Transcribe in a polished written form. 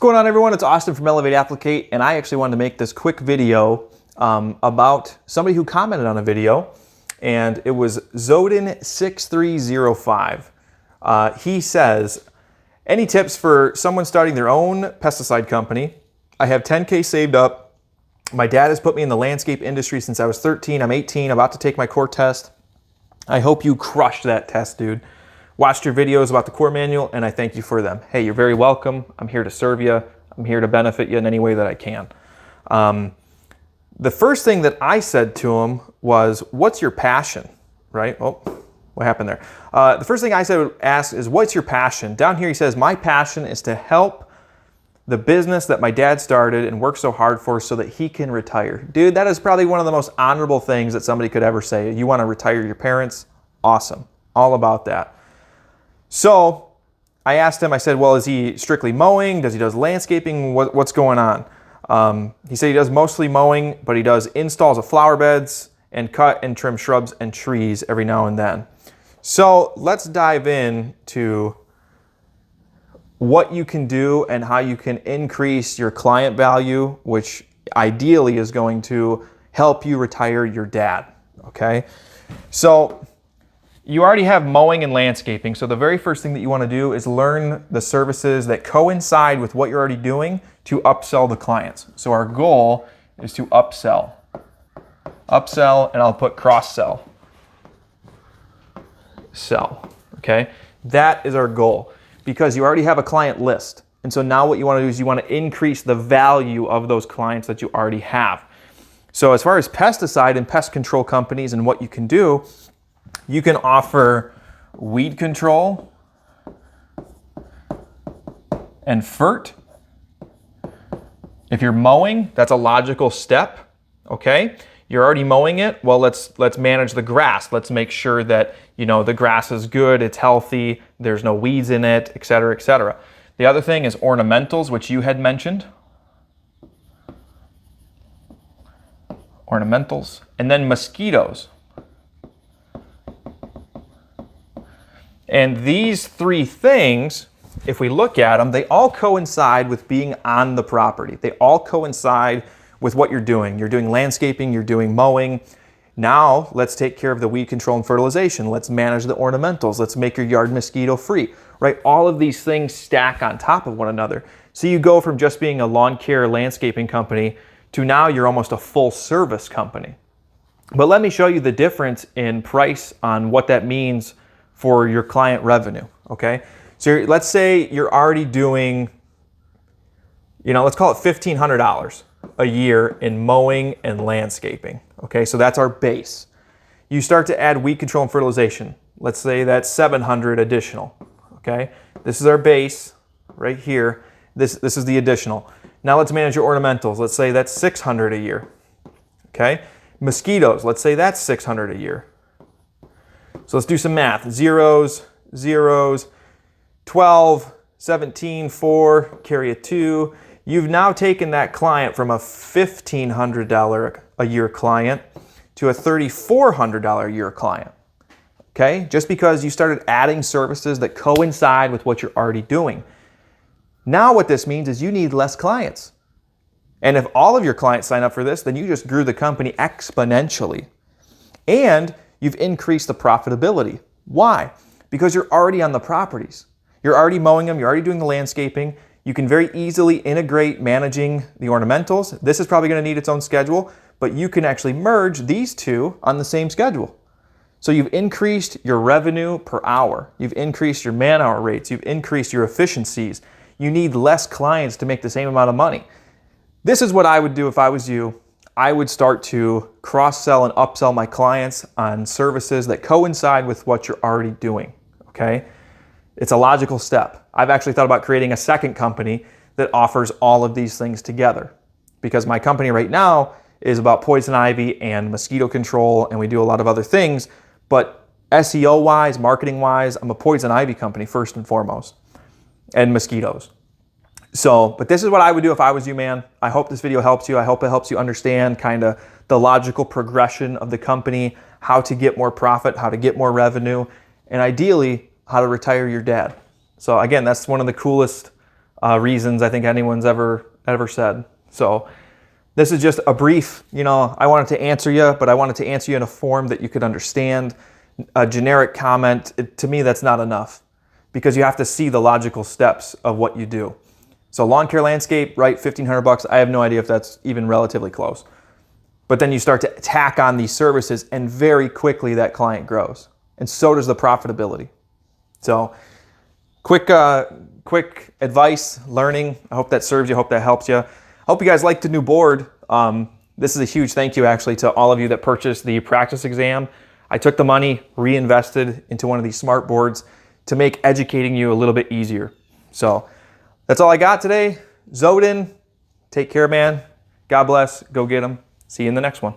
going on, everyone? It's Austin from Applicate, and I actually wanted to make this quick video about somebody who commented on a video, and it was Zodin6305. He says, any tips for someone starting their own pesticide company? I have 10K saved up. My dad has put me in the landscape industry since I was 13. I'm 18, about to take my core test. I hope you crushed that test, dude. Watched your videos about the core manual, and I thank you for them. Hey, you're very welcome. I'm here to serve you. I'm here to benefit you in any way that I can. The first thing that I said to him was, what's your passion, right? Oh, what happened there? The first thing I said ask is, what's your passion? Down here he says, my passion is to help the business that my dad started and worked so hard for so that he can retire. Dude, that is probably one of the most honorable things that somebody could ever say. You want to retire your parents? Awesome. All about that. So I asked him, I said, well, is he strictly mowing? Does he does landscaping? What's going on? He said he does mostly mowing, but he does installs of flower beds and cut and trim shrubs and trees every now and then. So let's dive into what you can do and how you can increase your client value, which ideally is going to help you retire your dad, okay? So you already have mowing and landscaping, so the very first thing that you want to do is learn the services that coincide with what you're already doing to upsell the clients. So our goal is to upsell, and I'll put cross-sell, okay? That is our goal, because you already have a client list. And so now what you want to do is you want to increase the value of those clients that you already have. So as far as pesticide and pest control companies and what you can do, you can offer weed control and FERT. If you're mowing, that's a logical step, okay? You're already mowing it, well, let's manage the grass. Let's make sure that, you know, the grass is good, it's healthy, there's no weeds in it, et cetera, et cetera. The other thing is ornamentals, which you had mentioned. Ornamentals. And then mosquitoes. And these three things, if we look at them, they all coincide with being on the property. They all coincide with what you're doing. You're doing landscaping, you're doing mowing. Now, let's take care of the weed control and fertilization. Let's manage the ornamentals. Let's make your yard mosquito free, right? All of these things stack on top of one another. So you go from just being a lawn care landscaping company to now you're almost a full service company. But let me show you the difference in price on what that means for your client revenue, okay? So let's say you're already doing, you know, let's call it $1,500 a year in mowing and landscaping, okay? So that's our base. You start to add weed control and fertilization. Let's say that's $700 additional, okay? This is our base right here. This is the additional. Now let's manage your ornamentals. Let's say that's $600 a year, okay? Mosquitoes, let's say that's $600 a year. So let's do some math. Zeros, 12, 17, 4, carry a 2. You've now taken that client from a $1,500 a year client to a $3,400 a year client, okay? Just because you started adding services that coincide with what you're already doing. Now what this means is you need less clients. And if all of your clients sign up for this, then you just grew the company exponentially. And you've increased the profitability. Why? Because you're already on the properties. You're already mowing them, you're already doing the landscaping. You can very easily integrate managing the ornamentals. This is probably going to need its own schedule, but you can actually merge these two on the same schedule. So you've increased your revenue per hour. You've increased your man-hour rates. You've increased your efficiencies. You need less clients to make the same amount of money. This is what I would do if I was you. I would start to cross-sell and upsell my clients on services that coincide with what you're already doing, okay? It's a logical step. I've actually thought about creating a second company that offers all of these things together, because my company right now is about poison ivy and mosquito control, and we do a lot of other things, but SEO-wise, marketing-wise, I'm a poison ivy company first and foremost, and mosquitoes. So, but this is what I would do if I was you, man. I hope this video helps you. I hope it helps you understand kind of the logical progression of the company, how to get more profit, how to get more revenue, and ideally, how to retire your dad. So again, that's one of the coolest reasons I think anyone's ever said. So this is just a brief, I wanted to answer you, but I wanted to answer you in a form that you could understand. A generic comment, to me, that's not enough, because you have to see the logical steps of what you do. So lawn care landscape, right, $1,500. I have no idea if that's even relatively close. But then you start to tack on these services, and very quickly that client grows. And so does the profitability. So quick advice, learning. I hope that serves you. I hope that helps you. I hope you guys liked the new board. This is a huge thank you, actually, to all of you that purchased the practice exam. I took the money, reinvested into one of these smart boards to make educating you a little bit easier. So that's all I got today. Zodin, take care, man. God bless. Go get them. See you in the next one.